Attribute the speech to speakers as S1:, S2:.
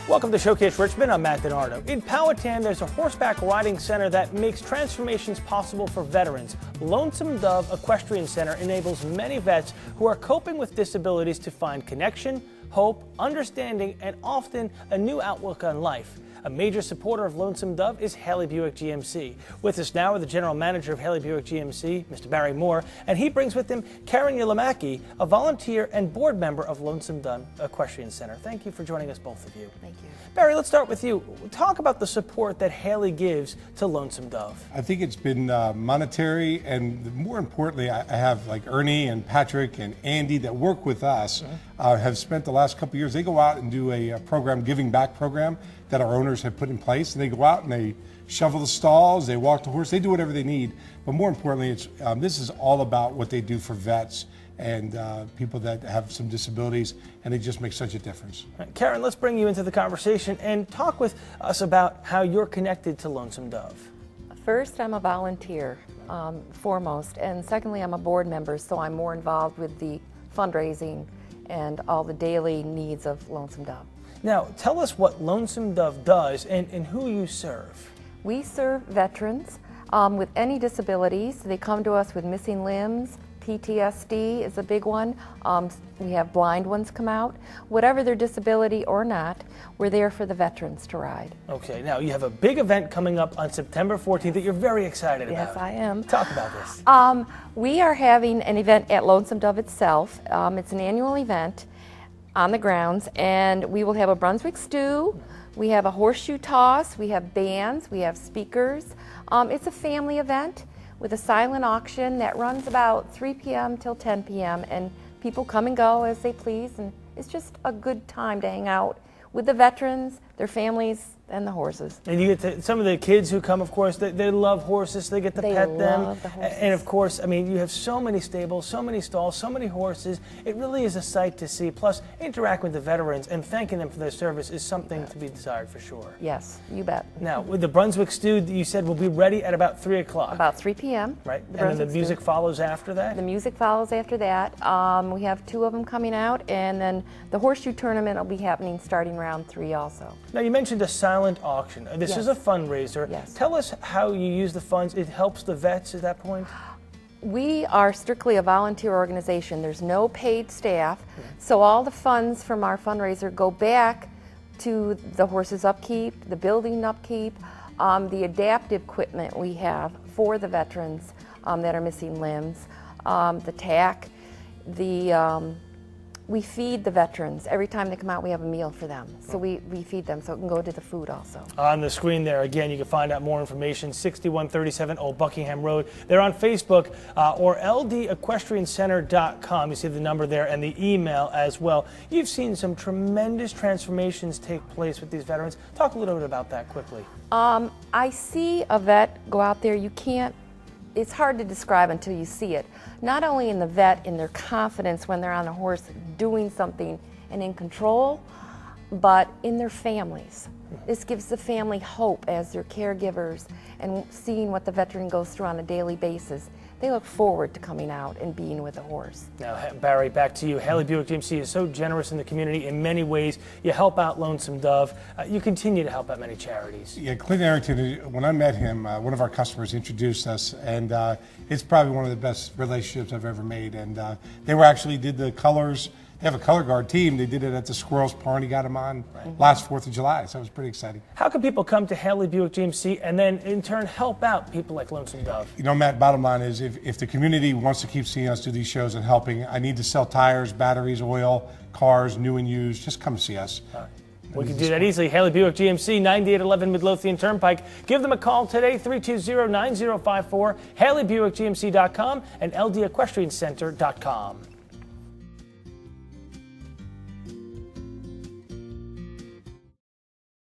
S1: Welcome to Showcase Richmond. I'm Matt DiNardo. In Powhatan, there's a horseback riding center that makes transformations possible for veterans. Lonesome Dove Equestrian Center enables many vets who are coping with disabilities to find connection, hope, understanding, and often a new outlook on life. A major supporter of Lonesome Dove is Haley Buick GMC. With us now are the general manager of Haley Buick GMC, Mr. Barry Moore, and he brings with him Karen Yelamaki, a volunteer and board member of Lonesome Dove Equestrian Center. Thank you for joining us, both of you.
S2: Thank you.
S1: Barry, let's start with you. Talk about the support that Haley gives to Lonesome Dove.
S3: I think it's been monetary, and more importantly, I have like Ernie and Patrick and Andy that work with us, have spent the last couple of years. They go out and do a program, giving back program, that our owners have put in place, and they go out and they shovel the stalls, they walk the horse, they do whatever they need. But more importantly, it's this is all about what they do for vets and people that have some disabilities, and they just make such a difference.
S1: Right. Karen, let's bring you into the conversation and talk with us about how you're connected to Lonesome Dove.
S2: First, I'm a volunteer, foremost, and secondly, I'm a board member, so I'm more involved with the fundraising and all the daily needs of Lonesome Dove.
S1: Now, tell us what Lonesome Dove does and who you serve.
S2: We serve veterans with any disabilities. They come to us with missing limbs. PTSD is a big one. We have blind ones come out. Whatever their disability or not, we're there for the veterans to ride.
S1: Okay, now you have a big event coming up on September 14th that you're very excited about.
S2: Yes, I am.
S1: Talk about this.
S2: We are having an event at Lonesome Dove itself. It's an annual event on the grounds, and we will have a Brunswick stew, we have a horseshoe toss, we have bands, we have speakers. It's a family event with a silent auction that runs about 3 p.m. till 10 p.m. and people come and go as they please, and it's just a good time to hang out with the veterans, their families, and the horses.
S1: And you get to, some of the kids who come, of course, they love horses, they get to pet them.
S2: Love the horses.
S1: And of course, I mean, you have so many stables, so many stalls, so many horses. It really is a sight to see. Plus, interact with the veterans and thanking them for their service is something to be desired for sure.
S2: Yes, you bet.
S1: Now, with the Brunswick stew, you said will be ready at about 3 o'clock.
S2: About 3 p.m.
S1: Right, and then the music follows after that?
S2: The music follows after that. We have 2 of them coming out, and then the horseshoe tournament will be happening starting round 3 also.
S1: Now, you mentioned a silent auction. This is a fundraiser.
S2: Yes.
S1: Tell us how you use the funds. It helps the vets at that point?
S2: We are strictly a volunteer organization. There's no paid staff, so all the funds from our fundraiser go back to the horses upkeep, the building upkeep, the adaptive equipment we have for the veterans that are missing limbs, the tack, we feed the veterans. Every time they come out, we have a meal for them. So we feed them, so it can go to the food also. On
S1: the screen there, again, you can find out more information, 6137 Old Buckingham Road. They're on Facebook or LDEquestriancenter.com. You see the number there and the email as well. You've seen some tremendous transformations take place with these veterans. Talk a little bit about that quickly.
S2: I see a vet go out there, it's hard to describe until you see it. Not only in the vet, in their confidence when they're on a horse doing something and in control, but in their families. This gives the family hope as their caregivers and seeing what the veteran goes through on a daily basis. They look forward to coming out and being with a horse. Now,
S1: Barry, back to you. Haley Buick GMC is so generous in the community in many ways. You help out Lonesome Dove. You continue to help out many charities.
S3: Yeah, Clint Arrington, when I met him, one of our customers introduced us, and it's probably one of the best relationships I've ever made. And they did the colors. They have a color guard team. They did it at the Squirrels Party, got them on last 4th of July, so it was pretty exciting.
S1: How can people come to Haley Buick GMC and then in turn help out people like Lonesome Dove?
S3: You know, Matt, bottom line is if the community wants to keep seeing us do these shows and helping, I need to sell tires, batteries, oil, cars, new and used, just come see us.
S1: We can do that easily. Haley Buick GMC, 9811 Midlothian Turnpike. Give them a call today, 320-9054, HaleyBuickGMC.com and LDEquestriancenter.com.